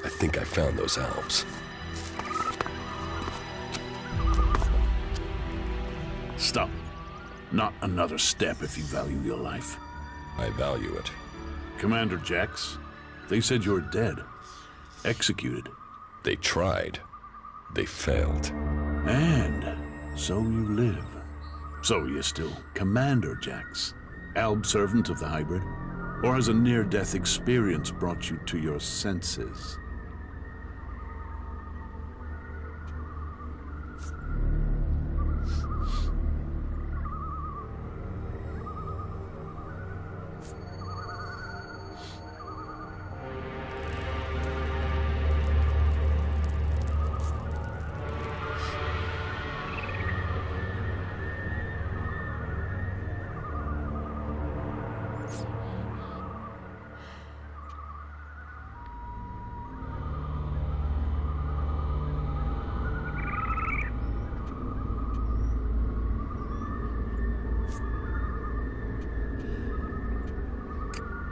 I think I found those elves. Stop. Not another step if you value your life. I value it. Commander Jax, they said you're dead. Executed. They tried. They failed. And so you live. So you're still Commander Jax, Alb servant of the hybrid? Or has a near-death experience brought you to your senses?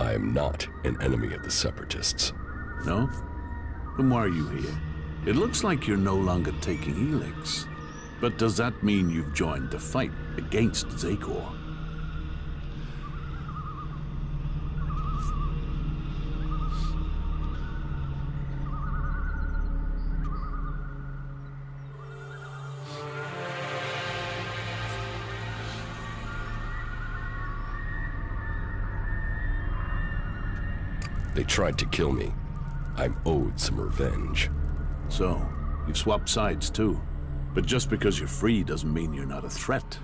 I am not an enemy of the Separatists. No? Then why are you here? It looks like you're no longer taking Elex. But does that mean you've joined the fight against Zakor? They tried to kill me. I'm owed some revenge. So, you've swapped sides too. But just because you're free doesn't mean you're not a threat.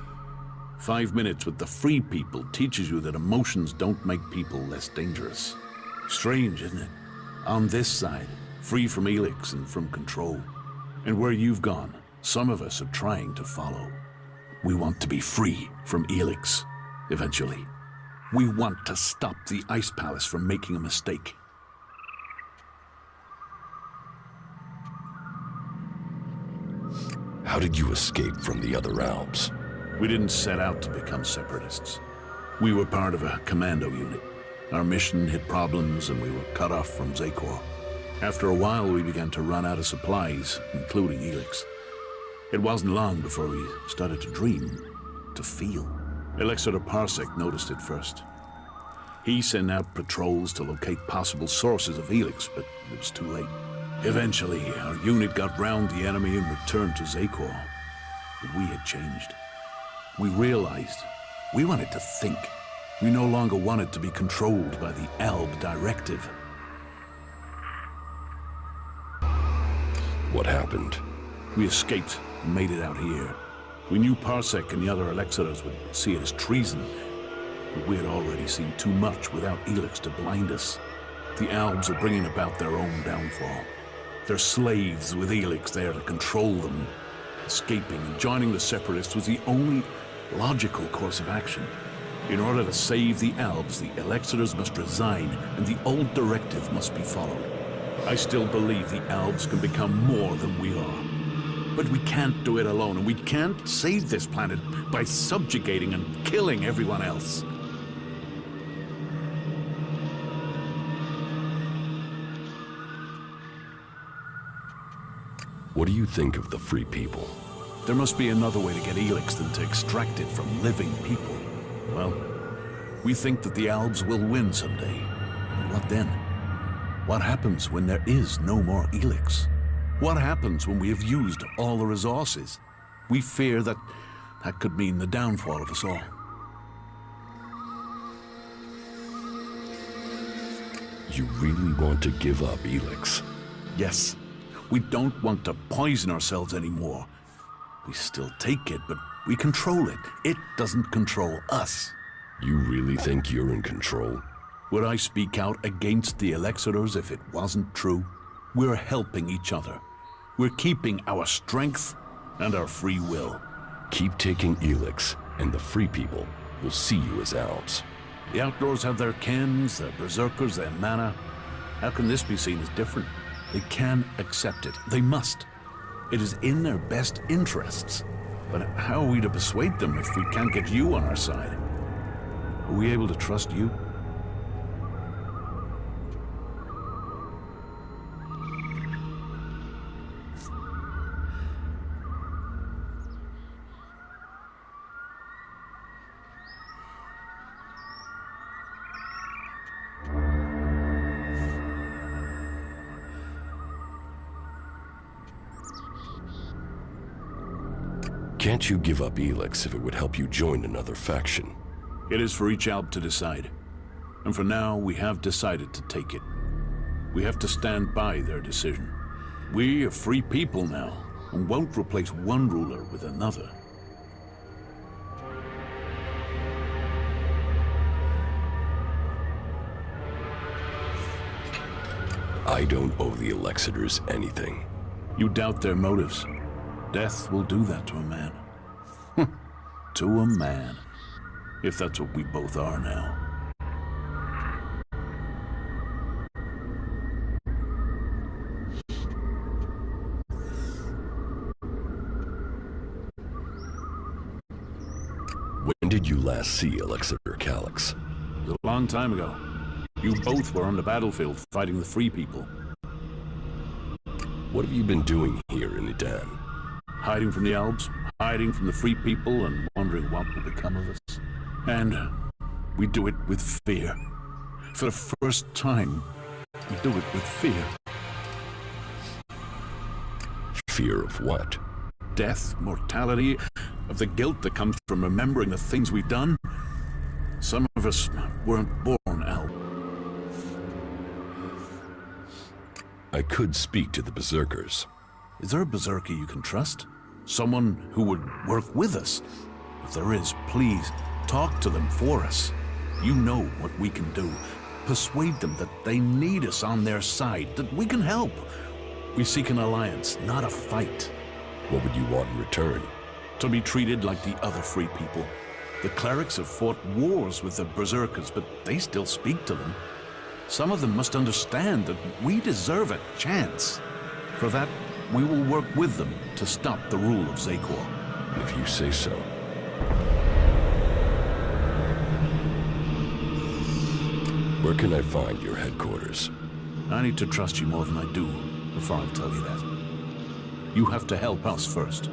5 minutes with the free people teaches you that emotions don't make people less dangerous. Strange, isn't it? On this side, free from Elex and from control. And where you've gone, some of us are trying to follow. We want to be free from Elex, eventually. We want to stop the Ice Palace from making a mistake. How did you escape from the other Alps? We didn't set out to become separatists. We were part of a commando unit. Our mission hit problems and we were cut off from Zakor. After a while, we began to run out of supplies, including Elex. It wasn't long before we started to dream, to feel. Elexator Parsec noticed it first. He sent out patrols to locate possible sources of Elex, but it was too late. Eventually, our unit got round the enemy and returned to Zakor. But we had changed. We realized we wanted to think. We no longer wanted to be controlled by the Alb directive. What happened? We escaped and made it out here. We knew Parsec and the other Elexitors would see it as treason, but we had already seen too much without Elex to blind us. The Albs are bringing about their own downfall. They're slaves with Elex there to control them. Escaping and joining the Separatists was the only logical course of action. In order to save the Albs, the Elexitors must resign, and the old directive must be followed. I still believe the Albs can become more than we are. But we can't do it alone, and we can't save this planet by subjugating and killing everyone else. What do you think of the Free People? There must be another way to get Elex than to extract it from living people. Well, we think that the Albs will win someday. But what then? What happens when there is no more Elex? What happens when we have used all the resources? We fear that that could mean the downfall of us all. You really want to give up Elex? Yes. We don't want to poison ourselves anymore. We still take it, but we control it. It doesn't control us. You really think you're in control? Would I speak out against the Elexitors if it wasn't true? We're helping each other. We're keeping our strength and our free will. Keep taking Elex, and the Free People will see you as Alps. The Outlaws have their Kens, their Berserkers, their mana. How can this be seen as different? They can accept it. They must. It is in their best interests. But how are we to persuade them if we can't get you on our side? Are we able to trust you? Can't you give up Elex if it would help you join another faction? It is for each Alb to decide. And for now, we have decided to take it. We have to stand by their decision. We are free people now, and won't replace one ruler with another. I don't owe the Elexitors anything. You doubt their motives. Death will do that to a man. To a man. If that's what we both are now. When did you last see Elexiter Calyx? A long time ago. You both were on the battlefield fighting the Free People. What have you been doing here in Edan? Hiding from the Albs, hiding from the Free People, and wondering what will become of us. And we do it with fear. For the first time, we do it with fear. Fear of what? Death, mortality, of the guilt that comes from remembering the things we've done. Some of us weren't born Alb. I could speak to the Berserkers. Is there a Berserker you can trust? Someone who would work with us? If there is, please, talk to them for us. You know what we can do. Persuade them that they need us on their side, that we can help. We seek an alliance, not a fight. What would you want in return? To be treated like the other Free People. The clerics have fought wars with the Berserkers, but they still speak to them. Some of them must understand that we deserve a chance. For that, we will work with them to stop the rule of Zakor. If you say so. Where can I find your headquarters? I need to trust you more than I do before I tell you that. You have to help us first.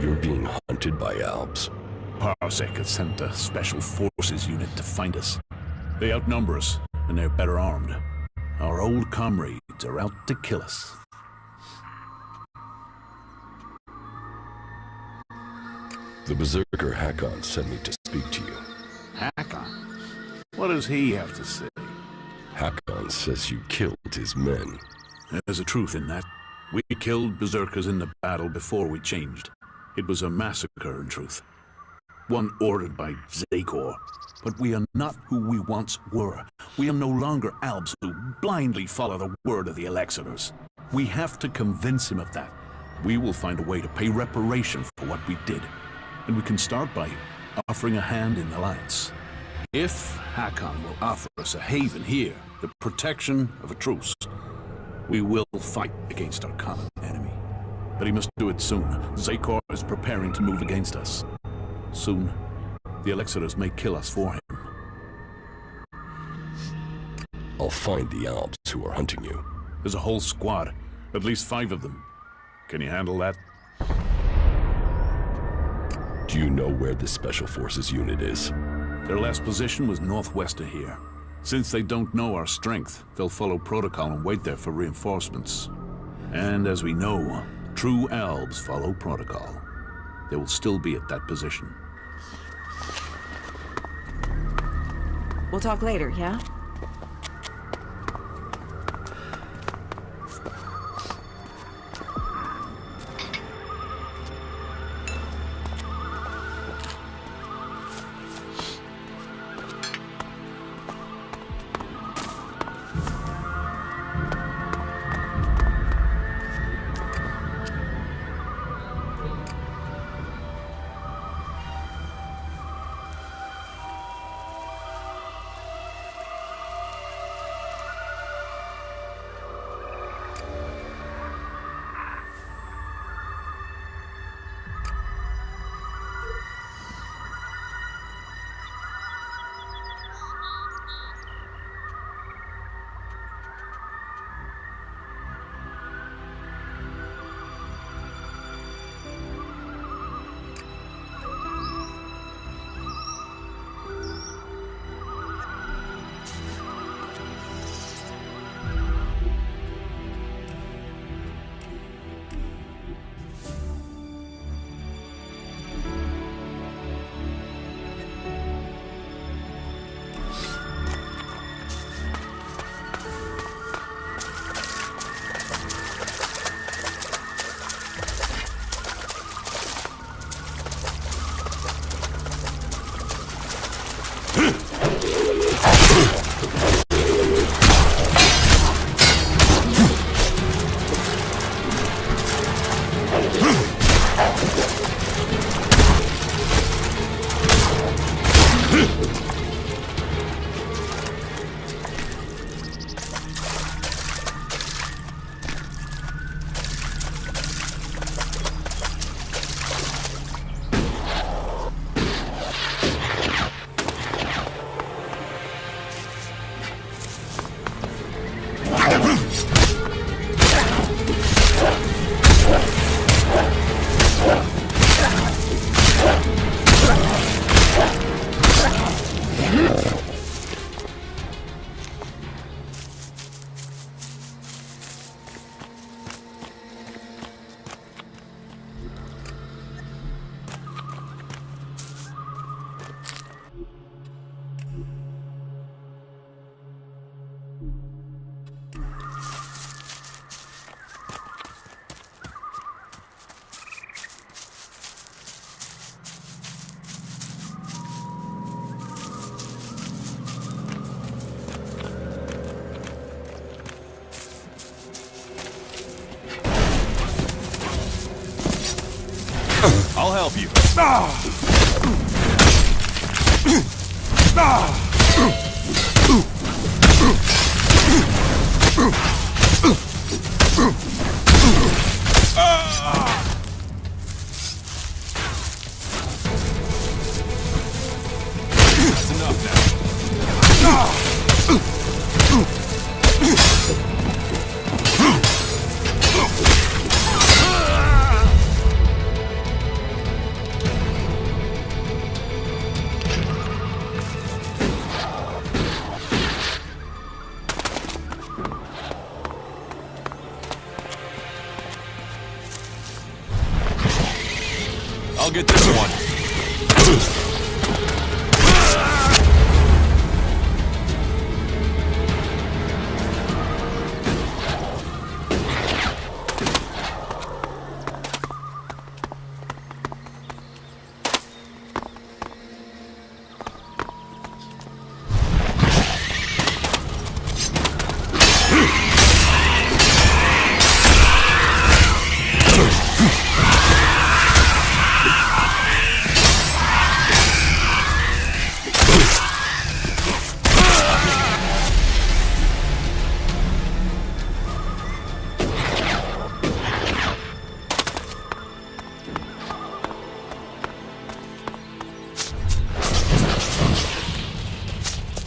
You're being hunted by Albs. Parsec has sent a special forces unit to find us. They outnumber us, and they're better armed. Our old comrades are out to kill us. The Berserker Hakon sent me to speak to you. Hakon? What does he have to say? Hakon says you killed his men. There's a truth in that. We killed Berserkers in the battle before we changed. It was a massacre, in truth. One ordered by Zakor. But we are not who we once were. We are no longer Albs who blindly follow the word of the Elexitors. We have to convince him of that. We will find a way to pay reparation for what we did. And we can start by offering a hand in the alliance. If Hakon will offer us a haven here, the protection of a truce, we will fight against our common enemy. But he must do it soon. Zakor is preparing to move against us. Soon, the Elexitors may kill us for him. I'll find the Albs who are hunting you. There's a whole squad, at least 5 of them. Can you handle that? Do you know where this Special Forces unit is? Their last position was northwest of here. Since they don't know our strength, they'll follow protocol and wait there for reinforcements. And as we know, true Albs follow protocol. They will still be at that position. We'll talk later, yeah? I'll help you. That's enough now. I'll get this one.